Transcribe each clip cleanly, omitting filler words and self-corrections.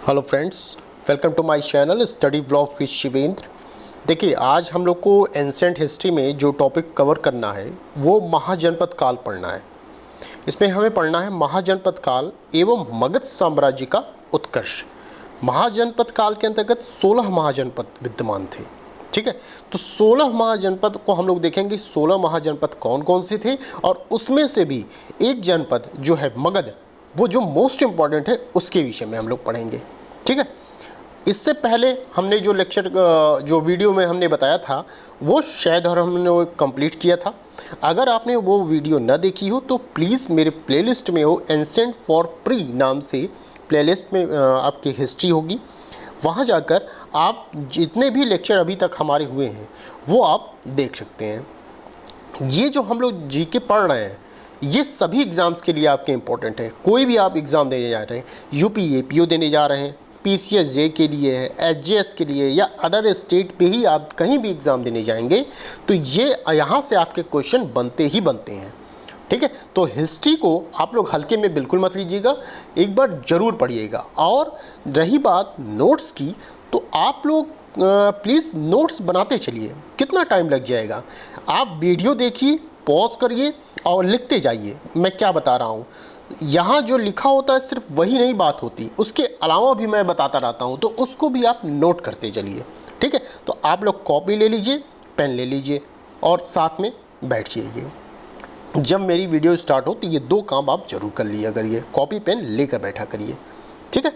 Hello friends, welcome to my channel study blog with Shivendra. देखिए, आज हम लोग को एंशिएंट हिस्ट्री में जो टॉपिक कवर करना है वो महाजनपद काल पढ़ना है। इसमें हमें पढ़ना है महाजनपद काल एवं मगध साम्राज्य का उत्कर्ष। महाजनपद काल के अंतर्गत 16 महाजनपद विद्यमान थे। ठीक है, तो 16 महाजनपद को हम लोग देखेंगे। 16 महाजनपद कौन कौन से थे और उसमें से भी एक जनपद जो है मगध, वो जो मोस्ट इम्पॉर्टेंट है उसके विषय में हम लोग पढ़ेंगे। ठीक है, इससे पहले हमने जो लेक्चर जो वीडियो में हमने बताया था वो शायद और हमने वो कंप्लीट किया था। अगर आपने वो वीडियो न देखी हो तो प्लीज़ मेरे प्लेलिस्ट में हो, एंशिएंट फॉर प्री नाम से प्लेलिस्ट में आपकी हिस्ट्री होगी। वहाँ जाकर आप जितने भी लेक्चर अभी तक हमारे हुए हैं वो आप देख सकते हैं। ये जो हम लोग जीके पढ़ रहे हैं ये सभी एग्ज़ाम्स के लिए आपके इम्पोर्टेंट है। कोई भी आप एग्ज़ाम देने जा रहे हैं, यूपी एपीओ देने जा रहे हैं, पीसीएस जे के लिए है, एचजेएस के लिए या अदर स्टेट पे ही आप कहीं भी एग्ज़ाम देने जाएंगे तो ये यहाँ से आपके क्वेश्चन बनते ही बनते हैं। ठीक है, तो हिस्ट्री को आप लोग हल्के में बिल्कुल मत लीजिएगा, एक बार ज़रूर पढ़िएगा। और रही बात नोट्स की, तो आप लोग प्लीज़ नोट्स बनाते चलिए। कितना टाइम लग जाएगा, आप वीडियो देखिए, पॉज करिए और लिखते जाइए। मैं क्या बता रहा हूँ, यहाँ जो लिखा होता है सिर्फ वही नहीं बात होती, उसके अलावा भी मैं बताता रहता हूँ, तो उसको भी आप नोट करते चलिए। ठीक है, तो आप लोग कॉपी ले लीजिए, पेन ले लीजिए और साथ में बैठ जाइए। जब मेरी वीडियो स्टार्ट हो तो ये दो काम आप जरूर कर लिया करिए, कॉपी पेन लेकर बैठा करिए। ठीक है,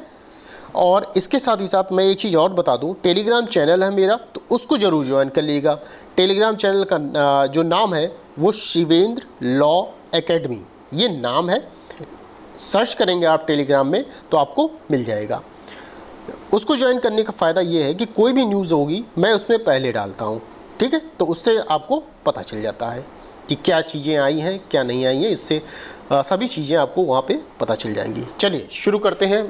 और इसके साथ ही साथ मैं एक चीज़ और बता दूं, टेलीग्राम चैनल है मेरा, तो उसको ज़रूर ज्वाइन कर लीजिएगा। टेलीग्राम चैनल का जो नाम है वो शिवेंद्र लॉ एकेडमी, ये नाम है। सर्च करेंगे आप टेलीग्राम में तो आपको मिल जाएगा। उसको ज्वाइन करने का फ़ायदा ये है कि कोई भी न्यूज़ होगी मैं उसमें पहले डालता हूँ। ठीक है, तो उससे आपको पता चल जाता है कि क्या चीज़ें आई हैं क्या नहीं आई हैं, इससे सभी चीज़ें आपको वहाँ पे पता चल जाएंगी। चलिए शुरू करते हैं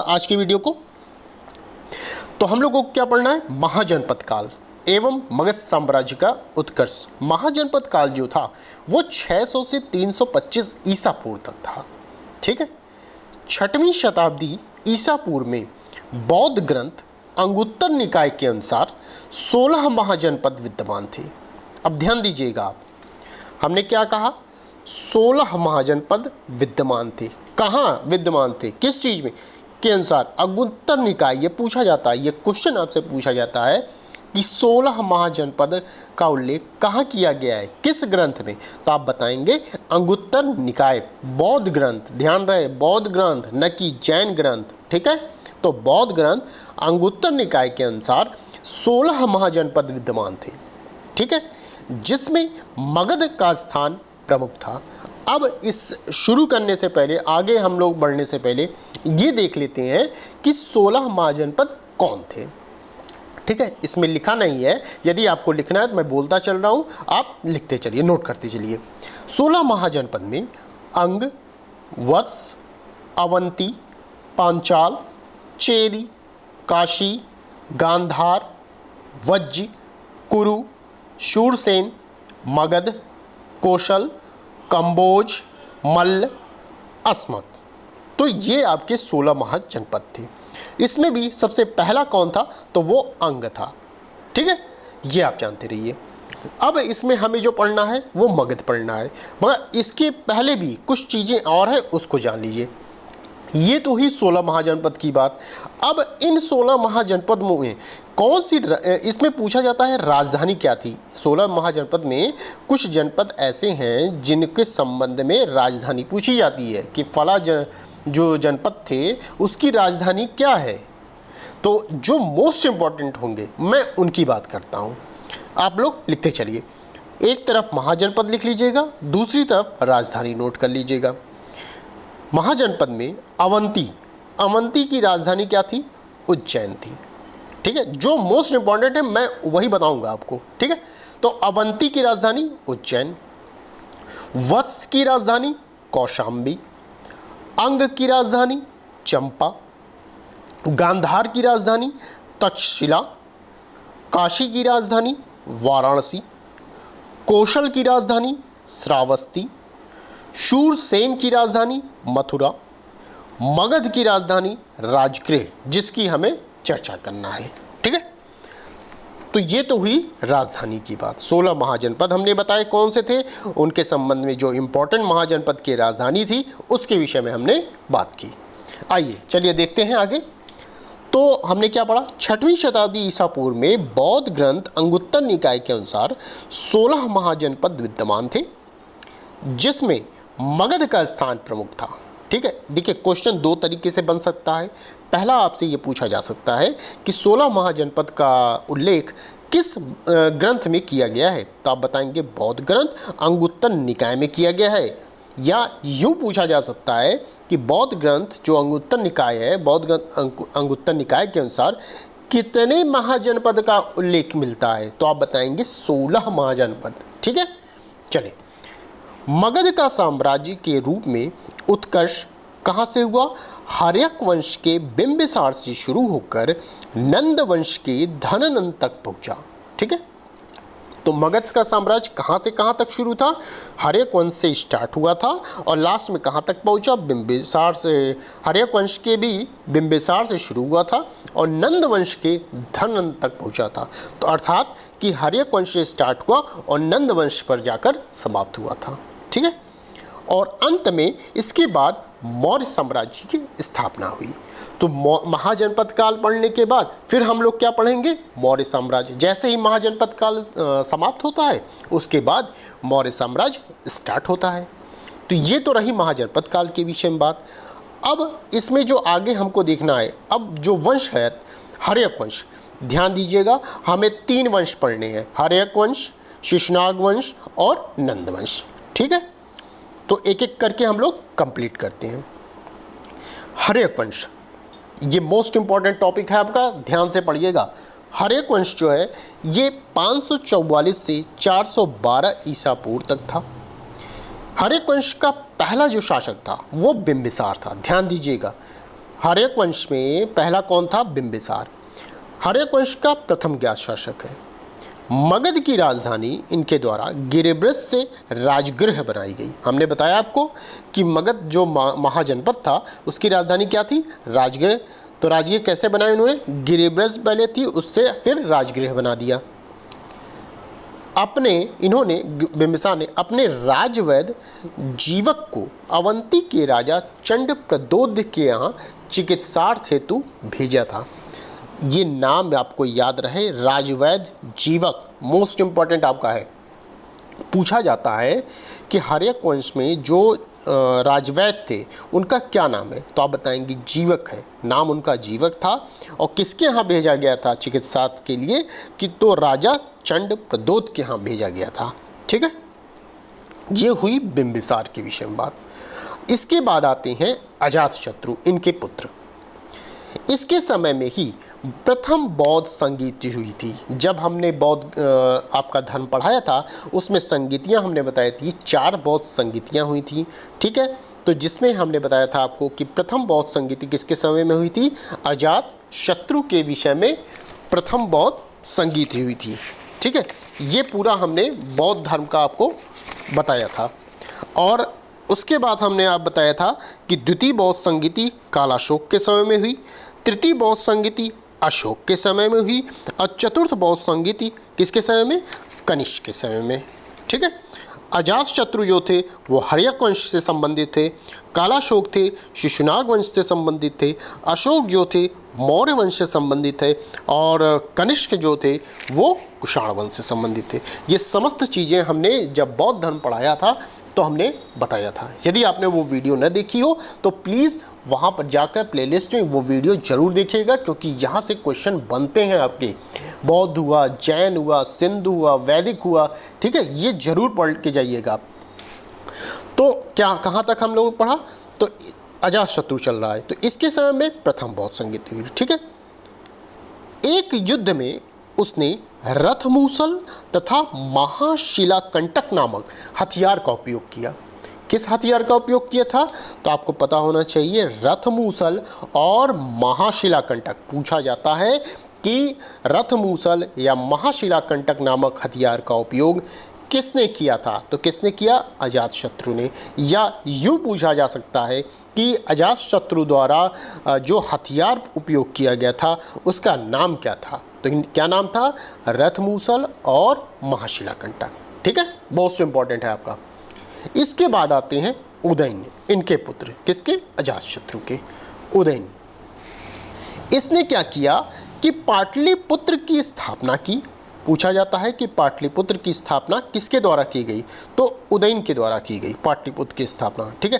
आज की वीडियो को। तो हम लोग को क्या पढ़ना है, महाजनपद काल एवं मगध साम्राज्य का उत्कर्ष। महाजनपद काल जो था वो 600 से 325 ईसा पूर्व तक था। ठीक है, 6वीं शताब्दी ईसा पूर्व में बौद्ध ग्रंथ अंगुत्तर निकाय के अनुसार 16 महाजनपद विद्यमान थे। अब ध्यान दीजिएगा आप, हमने क्या कहा, 16 महाजनपद विद्यमान थे। कहाँ विद्यमान थे, किस चीज़ में के अनुसार, अंगुत्तर निकाय। ये पूछा जाता है, ये क्वेश्चन आपसे पूछा जाता है कि 16 महाजनपद का उल्लेख कहाँ किया गया है, किस ग्रंथ में, तो आप बताएंगे अंगुत्तर निकाय, बौद्ध ग्रंथ। ध्यान रहे, बौद्ध ग्रंथ, न कि जैन ग्रंथ। ठीक है, तो बौद्ध ग्रंथ अंगुत्तर निकाय के अनुसार 16 महाजनपद विद्यमान थे। ठीक है, जिसमें मगध का स्थान प्रमुख था। अब इस शुरू करने से पहले, आगे हम लोग बढ़ने से पहले ये देख लेते हैं कि 16 महाजनपद कौन थे। ठीक है, इसमें लिखा नहीं है, यदि आपको लिखना है तो मैं बोलता चल रहा हूँ, आप लिखते चलिए, नोट करते चलिए। 16 महाजनपद में अंग, वत्स, अवंती, पांचाल, चेरी, काशी, गांधार, वज्ज, कुरु, शूरसेन, मगध, कौशल, कंबोज, मल्ल, अस्मक। तो ये आपके 16 महाजनपद थे। इसमें भी सबसे पहला कौन था, तो वो अंग था। ठीक है, ये आप जानते रहिए। अब इसमें हमें जो पढ़ना है वो मगध पढ़ना है, मगर इसके पहले भी कुछ चीज़ें और हैं, उसको जान लीजिए। ये तो ही 16 महाजनपद की बात। अब इन 16 महाजनपद में कौन सी, इसमें पूछा जाता है राजधानी क्या थी। 16 महाजनपद में कुछ जनपद ऐसे हैं जिनके संबंध में राजधानी पूछी जाती है कि फला जो जनपद थे उसकी राजधानी क्या है। तो जो मोस्ट इम्पॉर्टेंट होंगे मैं उनकी बात करता हूँ, आप लोग लिखते चलिए। एक तरफ महाजनपद लिख लीजिएगा, दूसरी तरफ राजधानी नोट कर लीजिएगा। महाजनपद में अवंती की राजधानी क्या थी, उज्जैन थी। ठीक है, जो मोस्ट इम्पॉर्टेंट है मैं वही बताऊंगा आपको। ठीक है, तो अवंती की राजधानी उज्जैन, वत्स की राजधानी कौशाम्बी, अंग की राजधानी चंपा, गांधार की राजधानी तक्षशिला, काशी की राजधानी वाराणसी, कौशल की राजधानी श्रावस्ती, शूरसेन की राजधानी मथुरा, मगध की राजधानी राजगृह, जिसकी हमें चर्चा करना है। ठीक है, तो ये तो हुई राजधानी की बात। 16 महाजनपद हमने बताए कौन से थे, उनके संबंध में जो इंपॉर्टेंट महाजनपद की राजधानी थी उसके विषय में हमने बात की। आइए चलिए देखते हैं आगे। तो हमने क्या पढ़ा, 6वीं शताब्दी ईसा पूर्व में बौद्ध ग्रंथ अंगुत्तर निकाय के अनुसार 16 महाजनपद विद्यमान थे, जिसमें मगध का स्थान प्रमुख था। ठीक है, देखिए क्वेश्चन दो तरीके से बन सकता है। पहला आपसे ये पूछा जा सकता है कि 16 महाजनपद का उल्लेख किस ग्रंथ में किया गया है, तो आप बताएंगे बौद्ध ग्रंथ अंगुत्तर निकाय में किया गया है। या यूँ पूछा जा सकता है कि बौद्ध ग्रंथ जो अंगुत्तर निकाय है, बौद्ध ग्रंथ अंगुत्तर निकाय के अनुसार कितने महाजनपद का उल्लेख मिलता है, तो आप बताएंगे 16 महाजनपद। ठीक है, चलिए मगध का साम्राज्य के रूप में उत्कर्ष कहाँ से हुआ, हर्यक वंश के बिंबिसार से शुरू होकर नंद वंश के धननंद तक पहुंचा। ठीक है, तो मगध का साम्राज्य कहाँ से कहाँ तक शुरू था, हर्यक वंश से स्टार्ट हुआ था और लास्ट में कहाँ तक पहुंचा, बिंबिसार से। हर्यक वंश के भी बिंबिसार से शुरू हुआ था और नंद वंश के धननंद तक पहुंचा था। तो अर्थात कि हर्यक वंश से स्टार्ट हुआ और नंद वंश पर जाकर समाप्त हुआ था। ठीक है, और अंत में इसके बाद मौर्य साम्राज्य की स्थापना हुई। तो महाजनपद काल पढ़ने के बाद फिर हम लोग क्या पढ़ेंगे, मौर्य साम्राज्य। जैसे ही महाजनपद काल समाप्त होता है उसके बाद मौर्य साम्राज्य स्टार्ट होता है। तो ये तो रही महाजनपद काल के विषय में बात। अब इसमें जो आगे हमको देखना है, अब जो वंश है हर्यक वंश, ध्यान दीजिएगा हमें 3 वंश पढ़ने हैं, हर्यक वंश, शिशुनाग वंश और नंद वंश। ठीक है, तो एक एक करके हम लोग कंप्लीट करते हैं। हर्यक वंश ये मोस्ट इंपॉर्टेंट टॉपिक है आपका, ध्यान से पढ़िएगा। हर्यक वंश जो है ये 544 से 412 ईसा पूर्व तक था। हर्यक वंश का पहला जो शासक था वो बिंबिसार था। ध्यान दीजिएगा, हर्यक वंश में पहला कौन था, बिंबिसार। हर्यक वंश का प्रथम ज्ञात शासक है। मगध की राजधानी इनके द्वारा गिरिब्रज से राजगृह बनाई गई। हमने बताया आपको कि मगध जो महाजनपद था उसकी राजधानी क्या थी, राजगृह। तो राजगृह कैसे बनाया इन्होंने, गिरिब्रज पहले थी उससे फिर राजगृह बना दिया। इन्होंने बिंबिसार ने अपने राजवैद्य जीवक को अवंती के राजा चंड प्रद्योत के यहाँ चिकित्सार्थ हेतु भेजा था। ये नाम आपको याद रहे, राजवैद्य जीवक, मोस्ट इम्पॉर्टेंट आपका है। पूछा जाता है कि हर्यक वंश में जो राजवैद्य थे उनका क्या नाम है, तो आप बताएंगे जीवक है, नाम उनका जीवक था। और किसके यहाँ भेजा गया था चिकित्सा के लिए, कि तो राजा चंड प्रद्योत के यहाँ भेजा गया था। ठीक है, ये हुई बिंबिसार के विषय में बात। इसके बाद आते हैं अजातशत्रु, इनके पुत्र। इसके समय में ही प्रथम बौद्ध संगीति हुई थी। जब हमने बौद्ध आपका धर्म पढ़ाया था उसमें संगीतियाँ हमने बताई थी, 4 बौद्ध संगीतियाँ हुई थी। ठीक है, तो जिसमें हमने बताया था आपको कि प्रथम बौद्ध संगीति किसके समय में हुई थी, अजातशत्रु के विषय में प्रथम बौद्ध संगीति हुई थी। ठीक है, ये पूरा हमने बौद्ध धर्म का आपको बताया था। और उसके बाद हमने आप बताया था कि द्वितीय बौद्ध संगीति कालाशोक के समय में हुई, तृतीय बौद्ध संगीति अशोक के समय में हुई और चतुर्थ बौद्ध संगीति किसके समय में, कनिष्क के समय में। ठीक है, अजातशत्रु जो थे वो हर्यक वंश से संबंधित थे, कालाशोक थे शिशुनाग वंश से संबंधित थे, अशोक जो थे मौर्य वंश से संबंधित है और कनिष्क जो थे वो कुषाण वंश से संबंधित थे। ये समस्त चीज़ें हमने जब बौद्ध धर्म पढ़ाया था तो हमने बताया था। यदि आपने वो वीडियो न देखी हो तो प्लीज़ वहाँ पर जाकर प्लेलिस्ट में वो वीडियो ज़रूर देखिएगा, क्योंकि यहाँ से क्वेश्चन बनते हैं आपके। बौद्ध हुआ, जैन हुआ, सिंधु हुआ, वैदिक हुआ। ठीक है, ये ज़रूर पढ़ के जाइएगा। तो क्या कहाँ तक हम लोगों ने पढ़ा, तो अजातशत्रु चल रहा है। तो इसके समय में प्रथम बौद्ध संगीति हुई। ठीक है, एक युद्ध में उसने रथमूसल तथा महाशिलाकंटक नामक हथियार का उपयोग किया। किस हथियार का उपयोग किया था, तो आपको पता होना चाहिए, रथमूसल और महाशिलाकंटक। पूछा जाता है कि रथमूसल या महाशिलाकंटक नामक हथियार का उपयोग किसने किया था? तो किसने किया? अजातशत्रु ने। या यूँ पूछा जा सकता है कि अजातशत्रु द्वारा जो हथियार उपयोग किया गया था उसका नाम क्या था? तो क्या नाम था? रथमूसल और महाशिलाकंटक। ठीक है, बहुत इंपॉर्टेंट है आपका। इसके बाद आते हैं उदयन, इनके पुत्र। किसके? अजातशत्रु के। उदयन, इसने क्या किया कि पाटलिपुत्र की स्थापना की। पूछा जाता है कि पाटलिपुत्र की स्थापना किसके द्वारा की गई? तो उदयन के द्वारा की गई पाटलिपुत्र की स्थापना। ठीक है,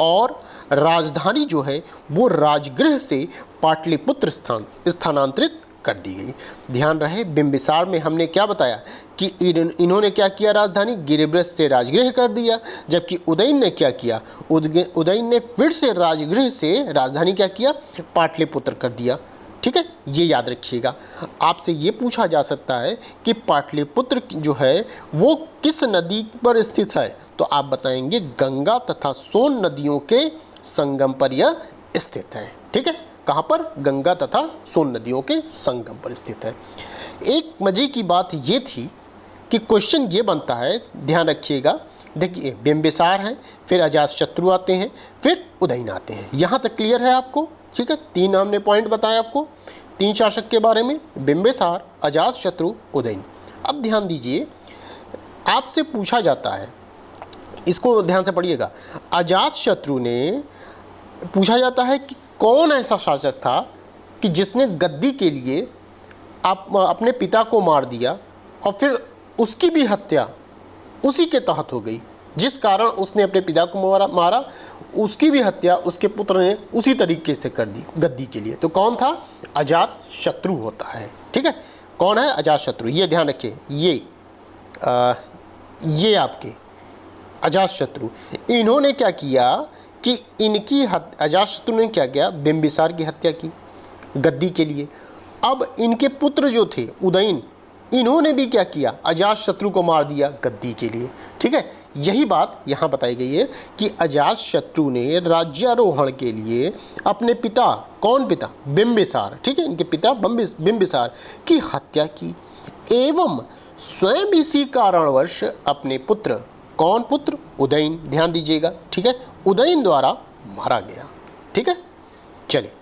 और राजधानी जो है वो राजगृह से पाटलिपुत्र स्थानांतरित कर दी गई। ध्यान रहे, बिंबिसार में हमने क्या बताया कि इन्होंने क्या किया? राजधानी गिरिब्रज से राजगृह कर दिया। जबकि उदयन ने क्या किया? उदयन ने फिर से राजगृह से राजधानी क्या किया? पाटलिपुत्र कर दिया। ठीक है, ये याद रखिएगा। आपसे ये पूछा जा सकता है कि पाटलिपुत्र जो है वो किस नदी पर स्थित है? तो आप बताएंगे गंगा तथा सोन नदियों के संगम पर यह स्थित है। ठीक है, कहाँ पर? गंगा तथा सोन नदियों के संगम पर स्थित है। एक मजे की बात ये थी कि क्वेश्चन ये बनता है, ध्यान रखिएगा। देखिए, बिंबिसार है, फिर अजातशत्रु आते हैं, फिर उदयन आते हैं। यहाँ तक क्लियर है आपको? ठीक है, 3 हमने पॉइंट बताए आपको 3 शासक के बारे में, बिंबिसार, अजातशत्रु, उदयन। अब ध्यान दीजिए, आपसे पूछा जाता है, इसको ध्यान से पढ़िएगा। अजातशत्रु ने पूछा जाता है कि कौन ऐसा शासक था कि जिसने गद्दी के लिए अपने पिता को मार दिया और फिर उसकी भी हत्या उसी के तहत हो गई, जिस कारण उसने अपने पिता को मारा उसकी भी हत्या उसके पुत्र ने उसी तरीके से कर दी गद्दी के लिए। तो कौन था? अजातशत्रु होता है। ठीक है, कौन है? अजातशत्रु। ये ध्यान रखिए, ये आपके अजातशत्रु। इन्होंने क्या किया कि अजातशत्रु ने क्या किया? बिंबिसार की हत्या की गद्दी के लिए। अब इनके पुत्र जो थे उदयन, इन्होंने भी क्या किया? अजातशत्रु को मार दिया गद्दी के लिए। ठीक है, यही बात यहाँ बताई गई है कि अजातशत्रु ने राज्यारोहण के लिए अपने पिता, कौन पिता? बिंबिसार। ठीक है, इनके पिता बिंबिसार की हत्या की एवं स्वयं इसी कारणवश अपने पुत्र, कौन पुत्र? उदयन। ध्यान दीजिएगा। ठीक है, उदयन द्वारा मारा गया। ठीक है, चलिए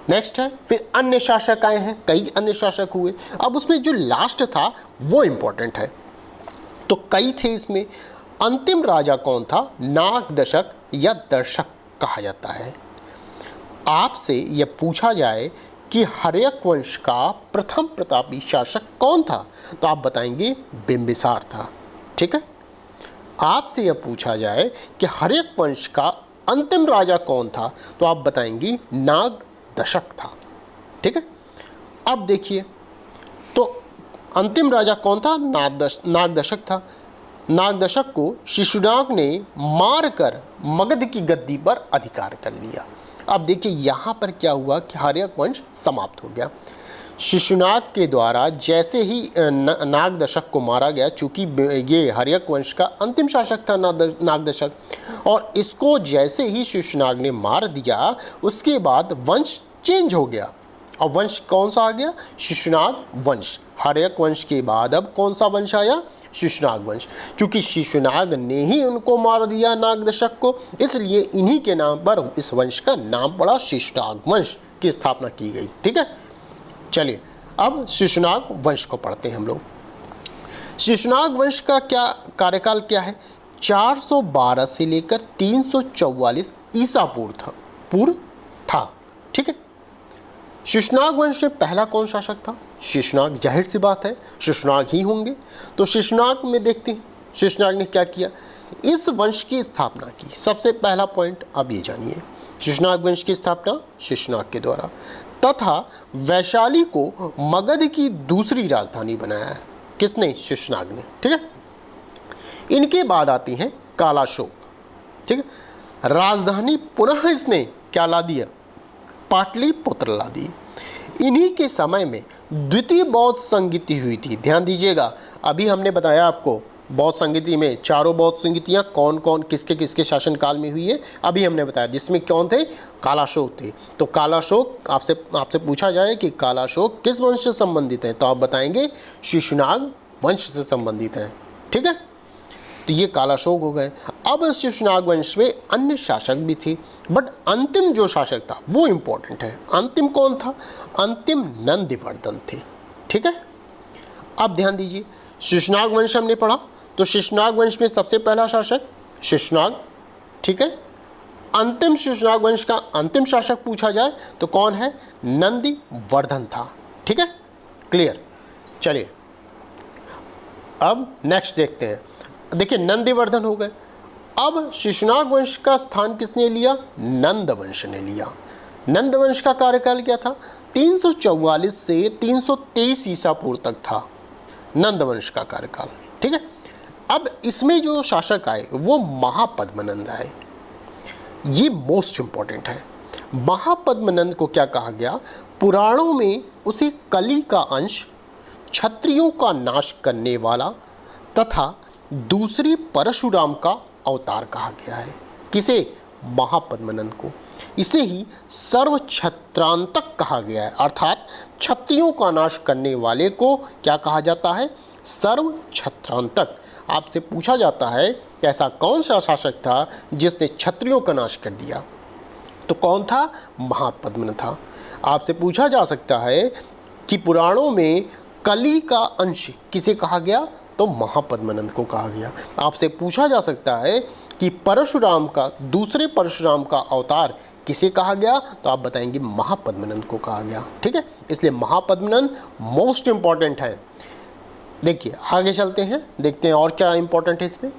नेक्स्ट है, फिर अन्य शासक आए हैं, कई अन्य शासक हुए। अब उसमें जो लास्ट था वो इंपॉर्टेंट है। तो कई थे इसमें। अंतिम राजा कौन था? नागदशक या दर्शक कहा जाता है। आपसे यह पूछा जाए कि हर्यक वंश का प्रथम प्रतापी शासक कौन था? तो आप बताएंगे बिंबिसार था। ठीक है, आपसे यह पूछा जाए कि हर्यक वंश का अंतिम राजा कौन था? तो आप बताएंगे नागदशक था। ठीक है, अब देखिए, तो अंतिम राजा कौन था? नागदशक था। नागदशक को शिशुनाग ने मारकर मगध की गद्दी पर अधिकार कर लिया। अब देखिए यहाँ पर क्या हुआ कि हर्यक वंश समाप्त हो गया। शिशुनाग के द्वारा जैसे ही नागदशक को मारा गया, चूँकि ये हर्यक वंश का अंतिम शासक था नागदशक, और इसको जैसे ही शिशुनाग ने मार दिया उसके बाद वंश चेंज हो गया। और वंश कौन सा आ गया? शिशुनाग वंश। हर्यक वंश के बाद अब कौन सा वंश आया? शिशुनाग वंश। क्योंकि शिशुनाग ने ही उनको मार दिया नागदशक को, इसलिए इन्हीं के नाम पर इस वंश का नाम पड़ा, शिशुनाग वंश की स्थापना की गई। ठीक है, चलिए अब शिशुनाग वंश को पढ़ते हैं हम लोग। शिशुनाग वंश का क्या कार्यकाल क्या है? 412 से लेकर 344 ईसा पूर्व था। ठीक है, शिशुनाग वंश में पहला कौन शासक था? शिशुनाग। जाहिर सी बात है शिशुनाग ही होंगे। तो शिशुनाग में देखते हैं शिशुनाग ने क्या किया। इस वंश की स्थापना की। सबसे पहला पॉइंट अब ये जानिए, शिशुनाग वंश की स्थापना शिशुनाग के द्वारा, तथा वैशाली को मगध की दूसरी राजधानी बनाया है। किसने? शिशुनाग ने। ठीक है, इनके बाद आती हैं कालाशोक। ठीक है, राजधानी पुनः इसने क्या ला दिया? पाटलिपुत्र ला दी। इन्हीं के समय में द्वितीय बौद्ध संगीति हुई थी। ध्यान दीजिएगा, अभी हमने बताया आपको बौद्ध संगीति में चारों बौद्ध संगीतियाँ कौन कौन किसके किसके शासनकाल में हुई है, अभी हमने बताया, जिसमें कौन थे? कालाशोक थे। तो कालाशोक आपसे पूछा जाए कि कालाशोक किस वंश से संबंधित है, तो आप बताएंगे शिशुनाग वंश से संबंधित हैं। ठीक है, तो ये काला अशोक हो गए। अब शिशुनाग वंश में अन्य शासक भी थे, बट अंतिम जो शासक था वो इम्पोर्टेंट है। अंतिम कौन था? अंतिम नंदिवर्धन थे। ठीक है, अब ध्यान दीजिए, शिशुनाग वंश हमने पढ़ा, तो शिशुनाग वंश में सबसे पहला शासक शिशुनाग। ठीक है, अंतिम शिशुनाग वंश का अंतिम शासक पूछा जाए तो कौन है? नंदिवर्धन था। ठीक है, क्लियर। चलिए अब नेक्स्ट देखते हैं। देखिए, नंदिवर्धन हो गए। अब शिशुनाग वंश का स्थान किसने लिया? नंद वंश ने लिया। नंद वंश का कार्यकाल क्या था? 344 से 323 ईसा पूर्व तक था नंद वंश का कार्यकाल। ठीक है, अब इसमें जो शासक आए वो महापद्मनंद आए। ये मोस्ट इंपॉर्टेंट है। महापद्मनंद को क्या कहा गया? पुराणों में उसे कली का अंश, क्षत्रियों का नाश करने वाला तथा दूसरे परशुराम का अवतार कहा गया है। किसे? महापद्मनंद को। इसे ही सर्व क्षत्रांतक कहा गया है, अर्थात क्षत्रियों का नाश करने वाले को क्या कहा जाता है? सर्व क्षत्रांतक। आपसे पूछा जाता है कि ऐसा कौन सा शासक था जिसने क्षत्रियों का नाश कर दिया, तो कौन था? महापद्मनंद था। आपसे पूछा जा सकता है कि पुराणों में कली का अंश किसे कहा गया, तो महापद्मनंद को कहा गया। आपसे पूछा जा सकता है कि परशुराम का, दूसरे परशुराम का अवतार किसे कहा गया, तो आप बताएंगे महापद्मनंद को कहा गया। ठीक है, इसलिए महापद्मनंद मोस्ट इंपॉर्टेंट है। देखिए आगे चलते हैं, देखते हैं और क्या इंपॉर्टेंट है इसमें।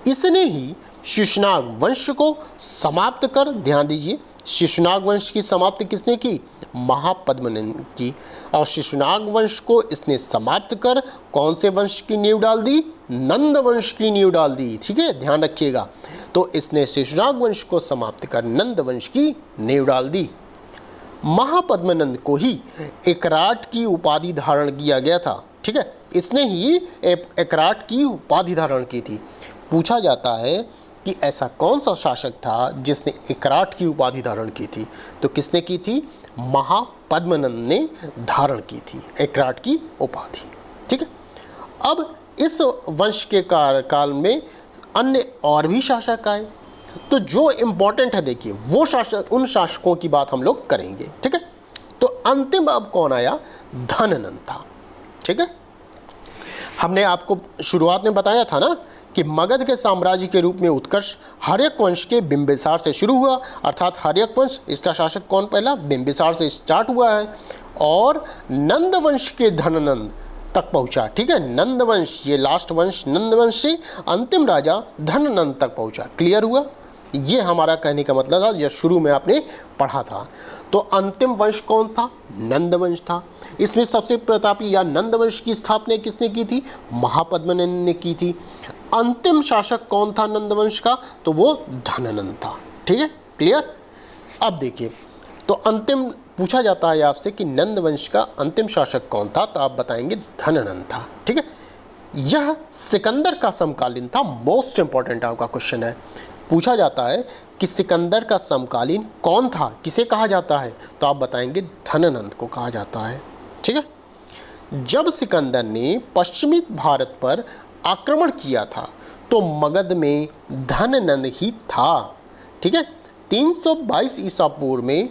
इसने ही शिशुनाग वंश को समाप्त कर, ध्यान दीजिए, शिशुनाग वंश की समाप्ति किसने की? महापद्मनंद की। और शिशुनाग वंश को इसने समाप्त कर कौन से वंश की नींव डाल दी? नंद वंश की नींव डाल दी। ठीक है, ध्यान रखिएगा। तो इसने शिशुनाग वंश को समाप्त कर नंद वंश की नींव डाल दी। महापद्मनंद को ही एकराट की उपाधि धारण किया गया था। ठीक है, इसने ही एकराट की उपाधि धारण की थी। पूछा जाता है कि ऐसा कौन सा शासक था जिसने एकराट की उपाधि धारण की थी, तो किसने की थी? महापद्मनंद ने धारण की थी एकराट की उपाधि। ठीक है, अब इस वंश के कार्यकाल में अन्य और भी शासक आए, तो जो इम्पोर्टेंट है देखिए वो शासक, उन शासकों की बात हम लोग करेंगे। ठीक है, तो अंतिम अब कौन आया? धननंद था। ठीक है, हमने आपको शुरुआत में बताया था ना कि मगध के साम्राज्य के रूप में उत्कर्ष हर्यक वंश के बिंबिसार से शुरू हुआ, अर्थात हर्यक वंश, इसका शासक कौन पहला? बिंबिसार से स्टार्ट हुआ है और नंद वंश के धननंद तक पहुंचा। ठीक है, नंद वंश, ये लास्ट वंश नंद वंश से अंतिम राजा धननंद तक पहुंचा। क्लियर हुआ? ये हमारा कहने का मतलब था जो शुरू में आपने पढ़ा था। तो अंतिम वंश कौन था? नंद वंश था। इसमें सबसे प्रतापी या नंद वंश की स्थापना किसने की थी? महापद्मनंद ने की थी। अंतिम शासक कौन था नंद वंश का? तो वो धननंद था। ठीक है, क्लियर। अब देखिए, तो अंतिम पूछा जाता है आपसे कि नंद वंश का अंतिम शासक कौन था, तो आप बताएंगे धननंद था। ठीक है, यह सिकंदर का समकालीन था। मोस्ट इंपॉर्टेंट आपका क्वेश्चन है। पूछा जाता है कि सिकंदर का समकालीन कौन था, किसे कहा जाता है, तो आप बताएंगे धननंद को कहा जाता है। ठीक है, जब सिकंदर ने पश्चिमी भारत पर आक्रमण किया था तो मगध में धननंद ही था। ठीक है, 322 ईसा पूर्व में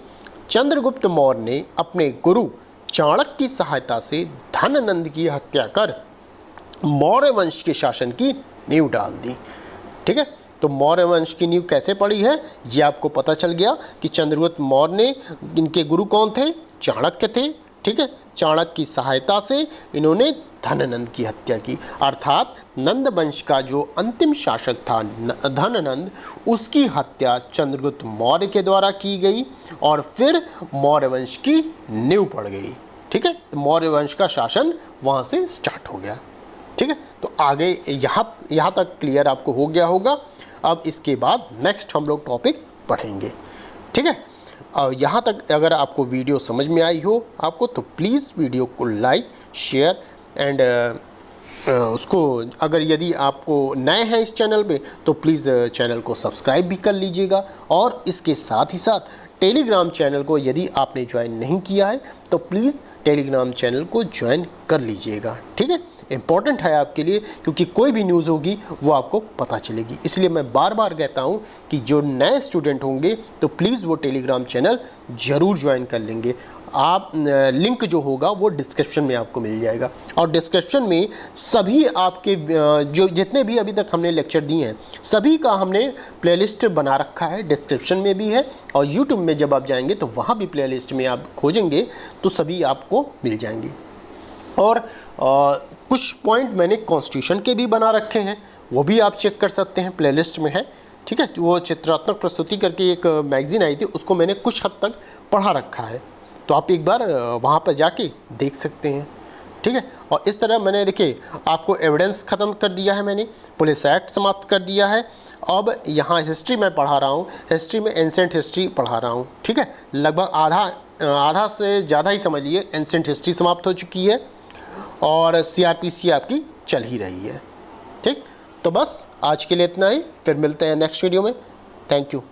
चंद्रगुप्त मौर्य ने अपने गुरु चाणक्य की सहायता से धननंद की हत्या कर मौर्य वंश के शासन की नींव डाल दी। ठीक है, तो मौर्य वंश की नींव कैसे पड़ी है ये आपको पता चल गया कि चंद्रगुप्त मौर्य ने, इनके गुरु कौन थे? चाणक्य थे। ठीक है, चाणक्य की सहायता से इन्होंने धननंद की हत्या की, अर्थात नंद वंश का जो अंतिम शासक था धननंद, उसकी हत्या चंद्रगुप्त मौर्य के द्वारा की गई और फिर मौर्य वंश की नींव पड़ गई। ठीक है, तो मौर्य वंश का शासन वहाँ से स्टार्ट हो गया। ठीक है, तो आगे यहाँ तक क्लियर आपको हो गया होगा। अब इसके बाद नेक्स्ट हम लोग टॉपिक पढ़ेंगे। ठीक है, यहाँ तक अगर आपको वीडियो समझ में आई हो आपको, तो प्लीज़ वीडियो को लाइक, शेयर एंड उसको, अगर यदि आपको नए हैं इस चैनल पे तो प्लीज़ चैनल को सब्सक्राइब भी कर लीजिएगा। और इसके साथ ही साथ टेलीग्राम चैनल को यदि आपने ज्वाइन नहीं किया है तो प्लीज़ टेलीग्राम चैनल को ज्वाइन कर लीजिएगा। ठीक है, इम्पॉर्टेंट है आपके लिए, क्योंकि कोई भी न्यूज़ होगी वो आपको पता चलेगी। इसलिए मैं बार बार कहता हूँ कि जो नए स्टूडेंट होंगे तो प्लीज़ वो टेलीग्राम चैनल ज़रूर ज्वाइन कर लेंगे। आप लिंक जो होगा वो डिस्क्रिप्शन में आपको मिल जाएगा, और डिस्क्रिप्शन में सभी आपके जो जितने भी अभी तक हमने लेक्चर दिए हैं सभी का हमने प्लेलिस्ट बना रखा है, डिस्क्रिप्शन में भी है, और यूट्यूब में जब आप जाएंगे तो वहाँ भी प्लेलिस्ट में आप खोजेंगे तो सभी आपको मिल जाएंगे। और कुछ पॉइंट मैंने कॉन्स्टिट्यूशन के भी बना रखे हैं, वो भी आप चेक कर सकते हैं, प्लेलिस्ट में है। ठीक है, वो चित्रात्मक प्रस्तुति करके एक मैगज़ीन आई थी, उसको मैंने कुछ हद तक पढ़ा रखा है, तो आप एक बार वहाँ पर जाके देख सकते हैं। ठीक है, और इस तरह मैंने देखिए आपको एविडेंस ख़त्म कर दिया है, मैंने पुलिस एक्ट समाप्त कर दिया है। अब यहाँ हिस्ट्री मैं पढ़ा रहा हूँ, हिस्ट्री में एंसेंट हिस्ट्री पढ़ा रहा हूँ। ठीक है, लगभग आधा से ज़्यादा ही समझ लिए एंसेंट हिस्ट्री समाप्त हो चुकी है, और CRPC आपकी चल ही रही है। ठीक, तो बस आज के लिए इतना ही, फिर मिलते हैं नेक्स्ट वीडियो में। Thank you.